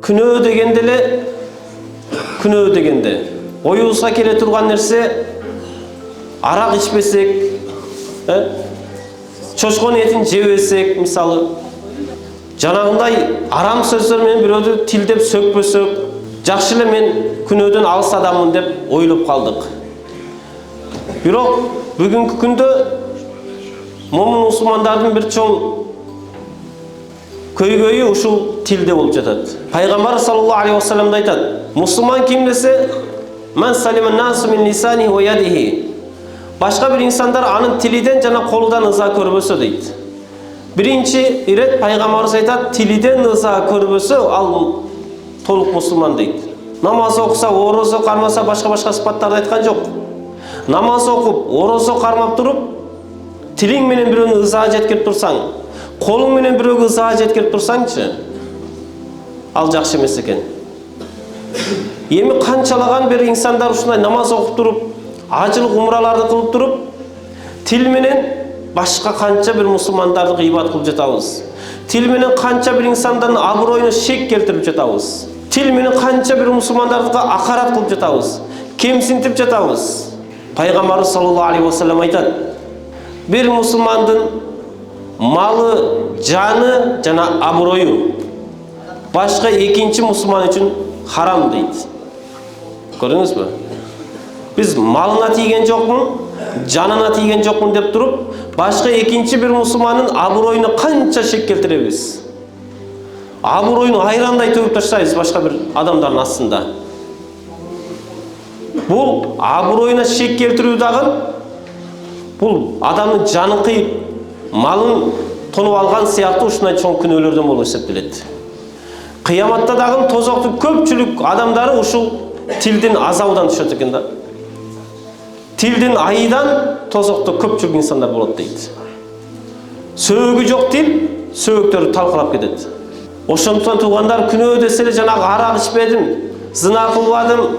Күнөө дегенде эле күнөө дегенде оюбузга келе турган нерсе арак ичпесек, чочконун этин жебесек, мисалы, жанагындай арам сөздөр менен бирөөдү тилдеп сөкпөсөк, жакшы эле мен күнөөдөн алыс адаммын деп ойлоп калдык. Бирок бүгүнкү күндө момун мусулмандардын бир чоң көйгөйү ушул тилде болуп жатат. Пайгамбар саллаллаху алейхи вассалам айтат: мусулман ким десе, ман салиман насу мин лисани ва ядихи. Башка бир инсандар анын тилиден жана колудан ыза көрбөсө дейт. Биринчи ирет пайгамбарыбыз айтат, тилиден ыза көрбөсө ал толук мусулман дейт. Намаз окуса, орозо кармаса, башка сыпаттарды айткан жок. Намаз окуп, орозо кармап туруп, тилиң менен бирөөнү ыза жеткирип турсаң, колуң менен бирөөгө ыза жеткирип турсаңчы, ал жакшы эмес экен. Эми канчалаган бир инсандар ушундай намаз окуп туруп, ажылык умраларды кылып туруп, тил менен башка канча бир мусулмандарды гыйбат кылып жатабыз. Тил менен канча бир инсандардын аброюна шек келтирип жатабыз. Тил менен канча бир мусулмандарды акарат кылып жатабыз, кемсинтип жатабыз. Пайгамбарыбыз саллаллаху алейхи вассалам айтат: бир мусулмандын малы, жаны жана аброю башка экинчи мусулман үчүн харам дейт. Көрдүңүзбү? Биз малына тийген жокмун, жанына тийген жокмун деп туруп, башка экинчи бир мусулмандын аброюна канча шек келтиребиз. Аброюну айрандай төгүп таштайбыз башка бир адамдардын астында. Бул аброюна шек келтирүү дагы бул адамдын жанын кыйып, малын тонуп алган сыяктуу ушундай чоң күнөөлөрдөн болуп эсептелет. Кыяматта дагы тозоктун көпчүлүк адамдары ушул тилдин азабынан түшөт экен да. Тилдин айынан тозокто көпчүлүк инсандар болот дейт. Сөөгү жок тил сөөгүктөрү талкалап кетет. Ошондуктан туугандар, күнөө десе эле жанагы арак ичпедим, зына кылбадым,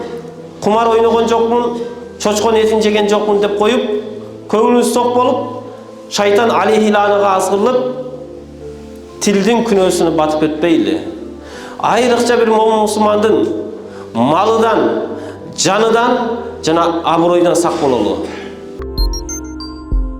кумар ойногон жокмун, чочкон этин жеген жокмун деп коюп, көңүлүбүз ток болуп, шайтан алейхи ланага азгырылып, тилдин күнөөсүнө батып кетпейли. Айрыкча бир момун мусулмандын малыдан, жаныдан жана аброюдан сак бололу.